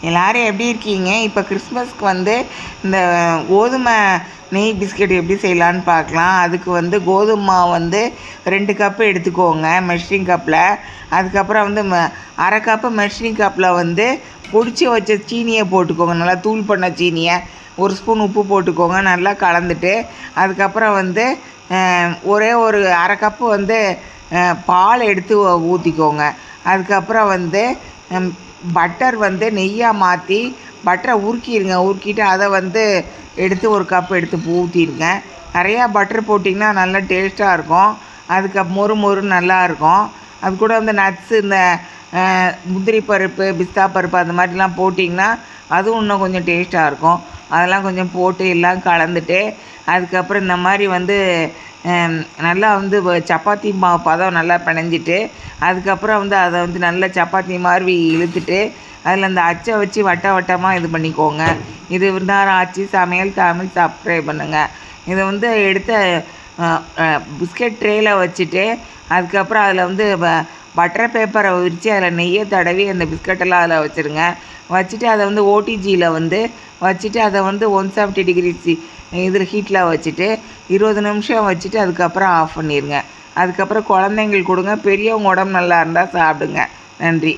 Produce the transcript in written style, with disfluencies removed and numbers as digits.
எல்லோரும் எப்படி இருக்கீங்க? இப்போ கிறிஸ்மஸ்க்கு வந்து இந்த கோதுமை நெய் பிஸ்கெட் எப்படி செய்யலான்னு பார்க்கலாம். அதுக்கு வந்து கோதுமை மாவு வந்து 2 கப்பு எடுத்துக்கோங்க மெஷரிங் கப்பில். அதுக்கப்புறம் வந்து அரை கப்பு மெஷரிங் கப்பில் வந்து பொடிச்சு வச்ச சீனியை போட்டுக்கோங்க. நல்லா தூள் பண்ண சீனியை 1 ஸ்பூன் உப்பு போட்டுக்கோங்க. நல்லா கலந்துட்டு அதுக்கப்புறம் வந்து ஒரே ஒரு அரை கப்பு வந்து பால் எடுத்து ஊற்றிக்கோங்க. அதுக்கப்புறம் வந்து பட்டர் வந்து நெய்யாக மாற்றி பட்டரை உருக்கிட்டு அதை வந்து எடுத்து 1 கப் எடுத்து ஊற்றிடுங்க. நிறையா பட்டர் போட்டிங்கன்னா நல்லா டேஸ்ட்டாக இருக்கும். அதுக்கு மொறுன்னு நல்லாயிருக்கும். அது கூட வந்து நட்ஸு இந்த முந்திரி பருப்பு பிஸ்தா பருப்பு அந்த மாதிரிலாம் போட்டிங்கன்னா அதுவும் இன்னும் கொஞ்சம் டேஸ்ட்டாக இருக்கும். அதெல்லாம் கொஞ்சம் போட்டு எல்லாம் கலந்துட்டு அதுக்கப்புறம் இந்த மாதிரி வந்து நல்லா வந்து சப்பாத்தி மாவு பதம் நல்லா பிணைஞ்சிட்டு அதுக்கப்புறம் வந்து அதை வந்து நல்லா சப்பாத்தி மாதிரி இழுத்துட்டு அதில் அந்த அச்சை வச்சு வட்டமாக இது பண்ணிக்கோங்க. இது இருந்தாலும் ஆச்சு சமையல் தமிழ் சப்ஸ்கிரைப் பண்ணுங்கள். இதை வந்து எடுத்து பிஸ்கெட் ட்ரேயில் வச்சுட்டு அதுக்கப்புறம் அதில் வந்து பட்டர் பேப்பரை விரித்து அதில் நெய்யை தடவி அந்த பிஸ்கட்டெல்லாம் அதில் வச்சுருங்க. வச்சுட்டு அதை வந்து ஓடிஜியில் வந்து வச்சுட்டு அதை வந்து 170 டிகிரி இதில் ஹீட்டில் வச்சுட்டு 20 நிமிஷம் வச்சுட்டு அதுக்கப்புறம் ஆஃப் பண்ணிடுங்க. அதுக்கப்புறம் குழந்தைங்களுக்கு கொடுங்க. பெரியவங்க உடம்பு நல்லா இருந்தால் சாப்பிடுங்க. நன்றி.